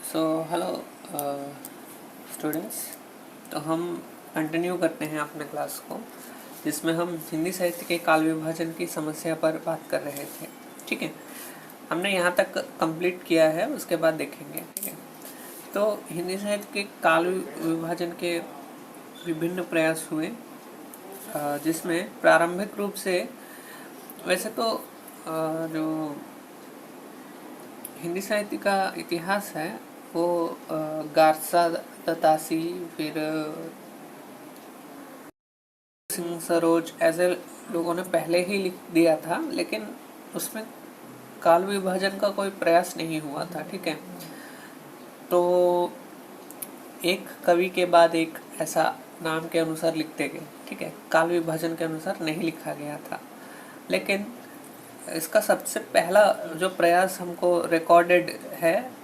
So hello students. तो हम continue करते हैं अपने क्लास को, जिसमें हम हिंदी साहित्य के काल विभाजन की समस्या पर बात कर रहे थे। ठीक है, हमने यहाँ तक कंप्लीट किया है, उसके बाद देखेंगे। ठीक है, तो हिंदी साहित्य के काल विभाजन के विभिन्न प्रयास हुए, जिसमें प्रारंभिक रूप से वैसे तो जो हिंदी साहित्य का इतिहास है वो गारसा दतासी, फिर सिंह सरोज ऐसे लोगों ने पहले ही लिख दिया था, लेकिन उसमें काल विभाजन का कोई प्रयास नहीं हुआ था। ठीक है, तो एक कवि के बाद एक ऐसा नाम के अनुसार लिखते गए। ठीक है, काल विभाजन के अनुसार नहीं लिखा गया था, लेकिन इसका सबसे पहला जो प्रयास हमको रिकॉर्डेड है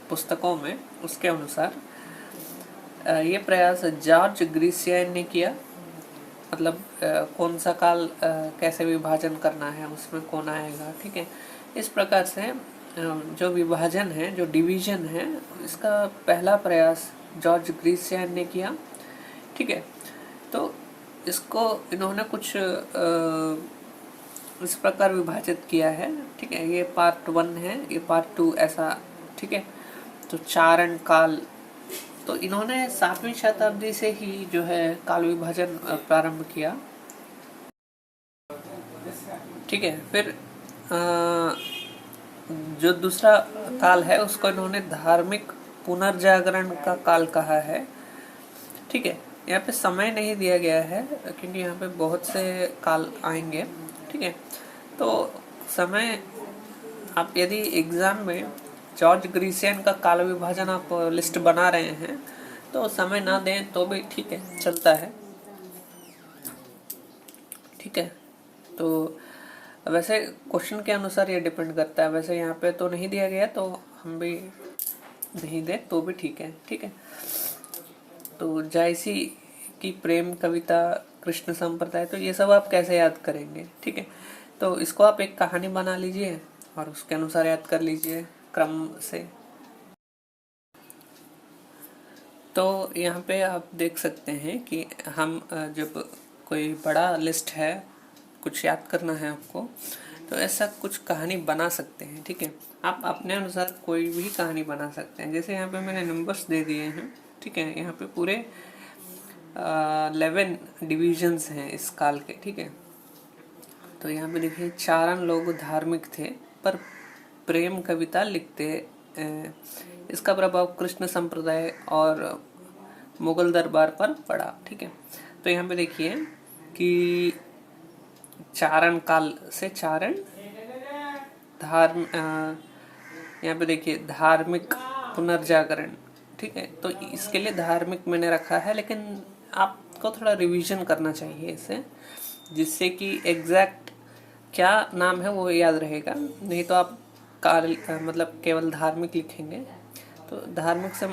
पुस्तकों में, उसके अनुसार ये प्रयास जॉर्ज ग्रीसियन ने किया। मतलब कौन सा काल कैसे विभाजन करना है, उसमें कौन आएगा। ठीक है, इस प्रकार से जो विभाजन है, जो डिवीजन है, इसका पहला प्रयास जॉर्ज ग्रीसियन ने किया। ठीक है, तो इसको इन्होंने कुछ इस प्रकार विभाजित किया है। ठीक है, ये पार्ट 1 है, ये पार्ट 2 ऐसा। ठीक है, तो चारण काल, तो इन्होंने 7वीं शताब्दी से ही जो है काल विभाजन प्रारंभ किया। ठीक है, फिर जो दूसरा काल है उसको इन्होंने धार्मिक पुनर्जागरण का काल कहा है। ठीक है, यहाँ पे समय नहीं दिया गया है, क्योंकि यहाँ पे बहुत से काल आएंगे। ठीक है, तो समय आप यदि एग्जाम में जॉर्ज ग्रीसियन का काल विभाजन आप लिस्ट बना रहे हैं तो समय ना दें तो भी ठीक है, चलता है। ठीक है, तो वैसे क्वेश्चन के अनुसार ये डिपेंड करता है। वैसे यहाँ पे तो नहीं दिया गया, तो हम भी नहीं दे तो भी ठीक है। ठीक है, तो जायसी की प्रेम कविता, कृष्ण संप्रदाय, तो ये सब आप कैसे याद करेंगे। ठीक है, तो इसको आप एक कहानी बना लीजिए और उसके अनुसार याद कर लीजिए क्रम से। तो यहाँ पे आप देख सकते हैं कि हम जब कोई बड़ा लिस्ट है, कुछ याद करना है आपको, तो ऐसा कुछ कहानी बना सकते हैं। ठीक है, आप अपने अनुसार कोई भी कहानी बना सकते हैं। जैसे यहाँ पे मैंने नंबर्स दे दिए हैं। ठीक है, यहाँ पे पूरे 11 डिविजन्स हैं इस काल के। ठीक है, तो यहाँ पे देखिए, चारण लोग धार्मिक थे पर प्रेम कविता लिखते। इसका प्रभाव कृष्ण संप्रदाय और मुगल दरबार पर पड़ा। ठीक है, तो यहाँ पे देखिए कि चारण काल से चारण धर्म, यहाँ पे देखिए धार्मिक पुनर्जागरण। ठीक है, तो इसके लिए धार्मिक मैंने रखा है, लेकिन आपको थोड़ा रिवीजन करना चाहिए इसे, जिससे कि एग्जैक्ट क्या नाम है वो याद रहेगा। नहीं तो आप काल मतलब केवल धार्मिक लिखेंगे तो धार्मिक से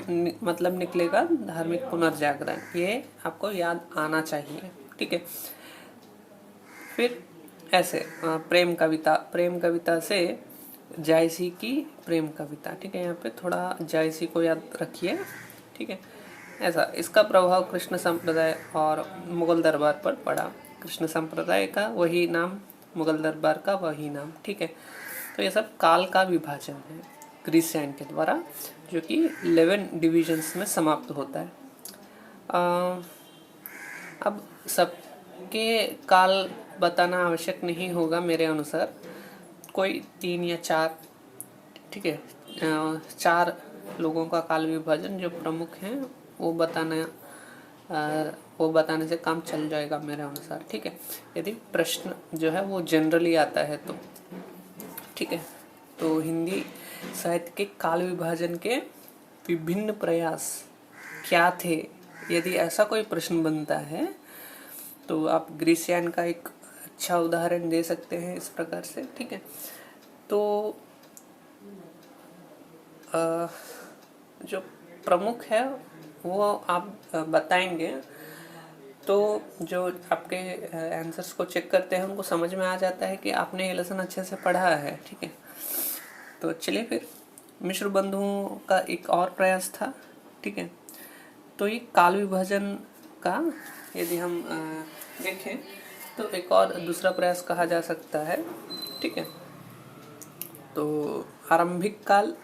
मतलब निकलेगा धार्मिक पुनर्जागरण, ये आपको याद आना चाहिए। ठीक है, फिर ऐसे प्रेम कविता, प्रेम कविता से जायसी की प्रेम कविता। ठीक है, यहाँ पे थोड़ा जायसी को याद रखिए। ठीक है, ऐसा इसका प्रभाव कृष्ण संप्रदाय और मुगल दरबार पर पड़ा। कृष्ण संप्रदाय का वही नाम, मुगल दरबार का वही नाम। ठीक है, तो ये सब काल का विभाजन है ग्रीसियन के द्वारा, जो कि 11 डिविजन्स में समाप्त होता है। अब सबके काल बताना आवश्यक नहीं होगा मेरे अनुसार, कोई 3 या 4। ठीक है, 4 लोगों का काल विभाजन जो प्रमुख हैं वो बताने से काम चल जाएगा मेरे अनुसार। ठीक है, यदि प्रश्न जो है वो जनरली आता है तो। ठीक है, तो हिंदी साहित्य के काल विभाजन के विभिन्न प्रयास क्या थे, यदि ऐसा कोई प्रश्न बनता है तो आप ग्रीसियन का एक अच्छा उदाहरण दे सकते हैं इस प्रकार से। ठीक है, तो जो प्रमुख है वो आप बताएंगे, तो जो आपके आंसर्स को चेक करते हैं उनको समझ में आ जाता है कि आपने ये लेसन अच्छे से पढ़ा है। ठीक है, तो चलिए फिर मिश्र बंधुओं का एक और प्रयास था, ठीक है। तो ये काल विभाजन का यदि हम देखें तो एक और दूसरा प्रयास कहा जा सकता है, ठीक है। तो आरंभिक काल,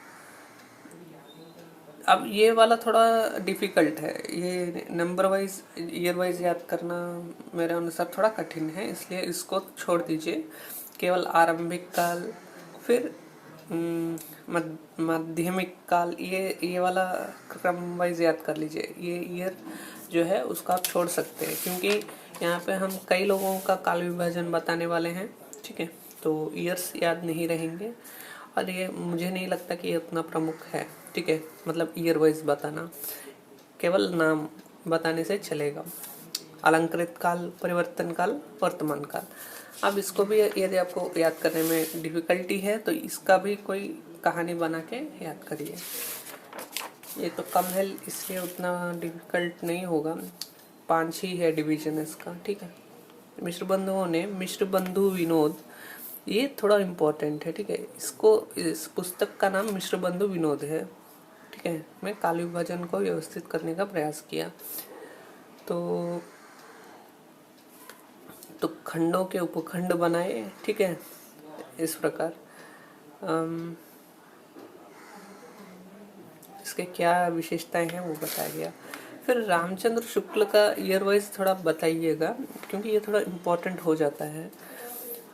अब ये वाला थोड़ा डिफ़िकल्ट है, ये नंबर वाइज ईयर वाइज याद करना मेरे अनुसार थोड़ा कठिन है, इसलिए इसको छोड़ दीजिए। केवल आरंभिक काल, फिर माध्यमिक काल, ये वाला क्रम वाइज याद कर लीजिए। ये ईयर जो है उसको आप छोड़ सकते हैं, क्योंकि यहाँ पे हम कई लोगों का काल विभाजन बताने वाले हैं, ठीक है। तो ईयर्स याद नहीं रहेंगे, और ये मुझे नहीं लगता कि ये उतना प्रमुख है, ठीक है। मतलब ईयर वाइज बताना, केवल नाम बताने से चलेगा। अलंकृत काल, परिवर्तन काल, वर्तमान काल। अब इसको भी यदि आपको याद करने में डिफ़िकल्टी है तो इसका भी कोई कहानी बना के याद करिए। ये तो कम है इसलिए उतना डिफ़िकल्ट नहीं होगा, 5 ही है डिवीजन इसका, ठीक है। मिश्र बंधुओं ने मिश्र बंधु विनोद, ये थोड़ा इम्पोर्टेंट है, ठीक है। इसको, इस पुस्तक का नाम मिश्र बंधु विनोद है, ठीक है। मैं काल विभाजन को व्यवस्थित करने का प्रयास किया। तो खंडों के उपखंड बनाए, ठीक है, इस प्रकार। इसके क्या विशेषताएं हैं वो बताया गया। फिर रामचंद्र शुक्ल का ईयर वाइज थोड़ा बताइएगा, क्योंकि ये थोड़ा इम्पोर्टेंट हो जाता है।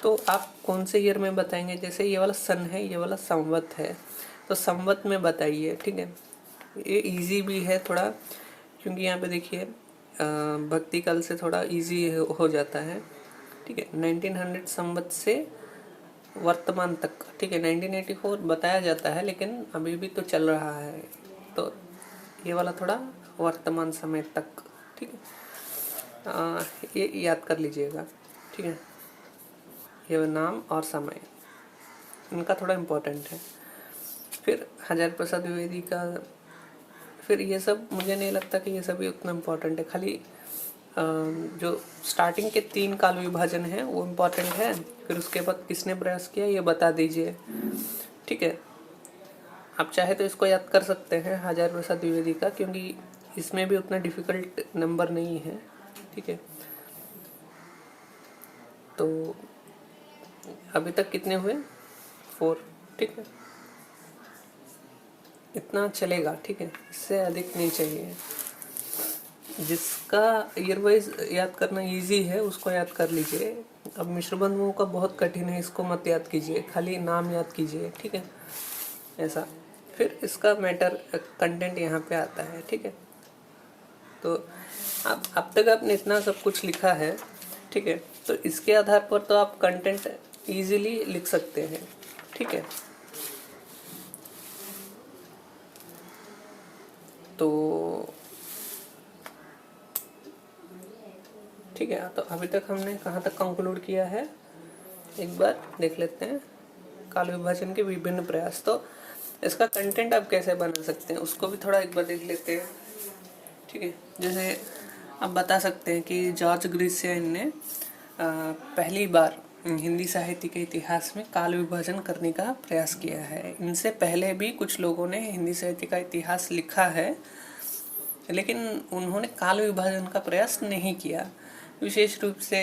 तो आप कौन से ईयर में बताएंगे? जैसे ये वाला सन है, ये वाला संवत है, तो संवत में बताइए, ठीक है। ये इजी भी है थोड़ा, क्योंकि यहाँ पे देखिए भक्ति काल से थोड़ा इजी हो जाता है, ठीक है। 1900 संवत से वर्तमान तक, ठीक है। 1984 बताया जाता है, लेकिन अभी भी तो चल रहा है, तो ये वाला थोड़ा वर्तमान समय तक, ठीक है। ये याद कर लीजिएगा, ठीक है। ये नाम और समय इनका थोड़ा इम्पोर्टेंट है। फिर हजारी प्रसाद द्विवेदी का, फिर ये सब मुझे नहीं लगता कि ये सभी उतना इम्पोर्टेंट है, खाली जो स्टार्टिंग के 3 काल विभाजन है वो इम्पोर्टेंट है। फिर उसके बाद किसने प्रयास किया ये बता दीजिए, ठीक है। आप चाहे तो इसको याद कर सकते हैं हजारी प्रसाद द्विवेदी का, क्योंकि इसमें भी उतना डिफ़िकल्ट नंबर नहीं है, ठीक है। तो अभी तक कितने हुए? 4, ठीक है। इतना चलेगा, ठीक है, इससे अधिक नहीं चाहिए। जिसका ईयर वाइज याद करना इजी है उसको याद कर लीजिए। अब मिश्र बंधुओं का बहुत कठिन है, इसको मत याद कीजिए, खाली नाम याद कीजिए, ठीक है, ऐसा। फिर इसका मैटर कंटेंट यहाँ पे आता है, ठीक है। तो अब तक आपने इतना सब कुछ लिखा है, ठीक है, तो इसके आधार पर तो आप कंटेंट इजीली लिख सकते हैं, ठीक है। तो ठीक है, तो अभी तक हमने कहाँ तक कंक्लूड किया है एक बार देख लेते हैं। काल विभाजन के विभिन्न प्रयास, तो इसका कंटेंट आप कैसे बना सकते हैं उसको भी थोड़ा एक बार देख लेते हैं, ठीक है। जैसे आप बता सकते हैं कि जॉर्ज ग्रिसियन ने पहली बार हिंदी साहित्य के इतिहास में काल विभाजन करने का प्रयास किया है। इनसे पहले भी कुछ लोगों ने हिंदी साहित्य का इतिहास लिखा है, लेकिन उन्होंने काल विभाजन का प्रयास नहीं किया। विशेष रूप से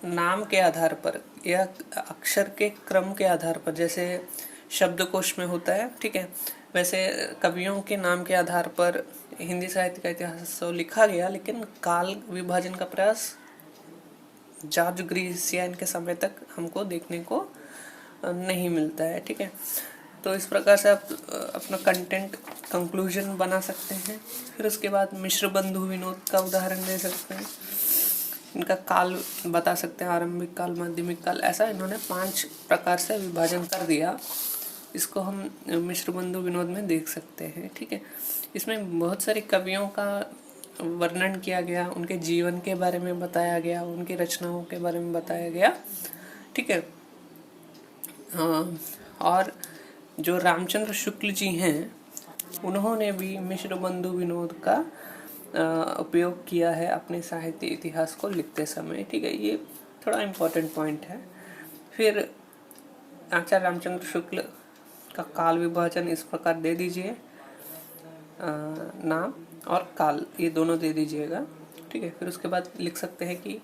नाम के आधार पर या अक्षर के क्रम के आधार पर, जैसे शब्दकोश में होता है, ठीक है, वैसे कवियों के नाम के आधार पर हिंदी साहित्य का इतिहास तो लिखा गया, लेकिन काल विभाजन का प्रयास जॉर्ज ग्रिसियन के समय तक हमको देखने को नहीं मिलता है, ठीक है। तो इस प्रकार से आप अपना कंटेंट कंक्लूजन बना सकते हैं। फिर उसके बाद मिश्र बंधु विनोद का उदाहरण दे सकते हैं, इनका काल बता सकते हैं, आरंभिक काल, माध्यमिक काल, ऐसा इन्होंने 5 प्रकार से विभाजन कर दिया। इसको हम मिश्र बंधु विनोद में देख सकते हैं, ठीक है। इसमें बहुत सारे कवियों का वर्णन किया गया, उनके जीवन के बारे में बताया गया, उनकी रचनाओं के बारे में बताया गया, ठीक है। हाँ, और जो रामचंद्र शुक्ल जी हैं उन्होंने भी मिश्र बंधु विनोद का उपयोग किया है अपने साहित्य इतिहास को लिखते समय, ठीक है। ये थोड़ा इम्पोर्टेंट पॉइंट है। फिर आचार्य रामचंद्र शुक्ल इसका काल विभाजन इस प्रकार दे दीजिए, नाम और काल ये दोनों दे दीजिएगा, ठीक है। फिर उसके बाद लिख सकते हैं कि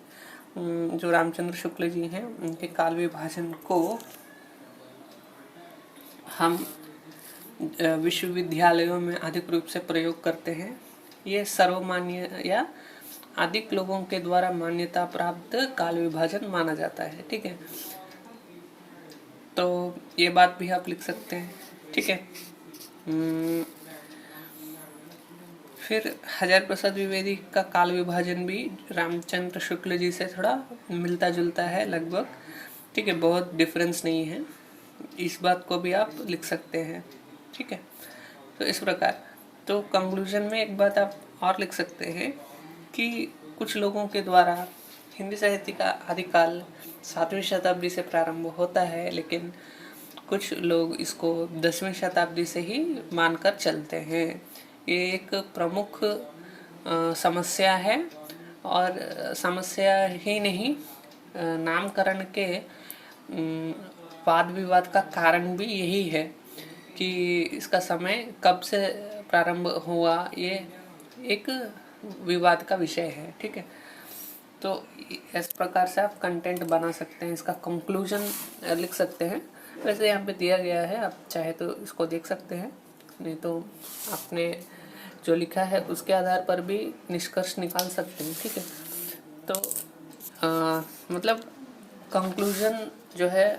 जो रामचंद्र शुक्ल जी हैं उनके काल विभाजन को हम विश्वविद्यालयों में अधिक रूप से प्रयोग करते हैं। ये सर्वमान्य या अधिक लोगों के द्वारा मान्यता प्राप्त काल विभाजन माना जाता है, ठीक है। तो ये बात भी आप लिख सकते हैं, ठीक है। फिर हजारी प्रसाद द्विवेदी का काल विभाजन भी रामचंद्र शुक्ल जी से थोड़ा मिलता जुलता है लगभग, ठीक है, बहुत डिफरेंस नहीं है। इस बात को भी आप लिख सकते हैं, ठीक है। तो इस प्रकार तो कंक्लूजन में एक बात आप और लिख सकते हैं कि कुछ लोगों के द्वारा हिंदी साहित्य का आदिकाल 7वीं शताब्दी से प्रारंभ होता है, लेकिन कुछ लोग इसको 10वीं शताब्दी से ही मानकर चलते हैं। ये एक प्रमुख समस्या है, और समस्या ही नहीं, नामकरण के वाद विवाद का कारण भी यही है कि इसका समय कब से प्रारंभ हुआ, ये एक विवाद का विषय है, ठीक है। तो इस प्रकार से आप कंटेंट बना सकते हैं, इसका कंक्लूजन लिख सकते हैं। वैसे यहाँ पे दिया गया है, आप चाहे तो इसको देख सकते हैं, नहीं तो आपने जो लिखा है उसके आधार पर भी निष्कर्ष निकाल सकते हैं, ठीक है। तो मतलब कंक्लूजन जो है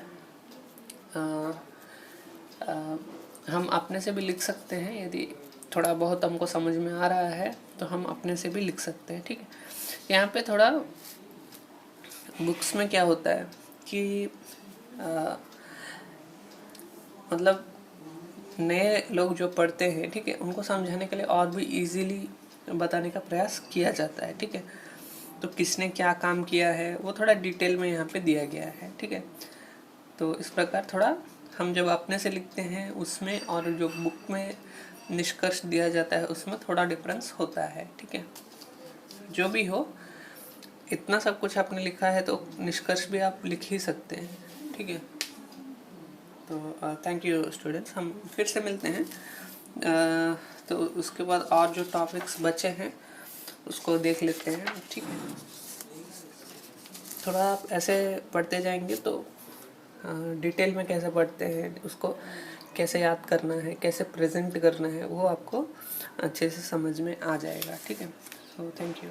हम अपने से भी लिख सकते हैं, यदि थोड़ा बहुत हमको समझ में आ रहा है तो हम अपने से भी लिख सकते हैं, ठीक है। यहाँ पे थोड़ा बुक्स में क्या होता है कि मतलब नए लोग जो पढ़ते हैं, ठीक है, उनको समझाने के लिए और भी इजीली बताने का प्रयास किया जाता है, ठीक है। तो किसने क्या काम किया है वो थोड़ा डिटेल में यहाँ पे दिया गया है, ठीक है। तो इस प्रकार थोड़ा हम जब अपने से लिखते हैं उसमें और जो बुक में निष्कर्ष दिया जाता है उसमें थोड़ा डिफरेंस होता है, ठीक है। जो भी हो, इतना सब कुछ आपने लिखा है तो निष्कर्ष भी आप लिख ही सकते हैं, ठीक है। तो थैंक यू स्टूडेंट्स, हम फिर से मिलते हैं। तो उसके बाद और जो टॉपिक्स बचे हैं उसको देख लेते हैं, ठीक है। थोड़ा आप ऐसे पढ़ते जाएंगे तो डिटेल में कैसे पढ़ते हैं, उसको कैसे याद करना है, कैसे प्रेजेंट करना है, वो आपको अच्छे से समझ में आ जाएगा, ठीक है। So thank you.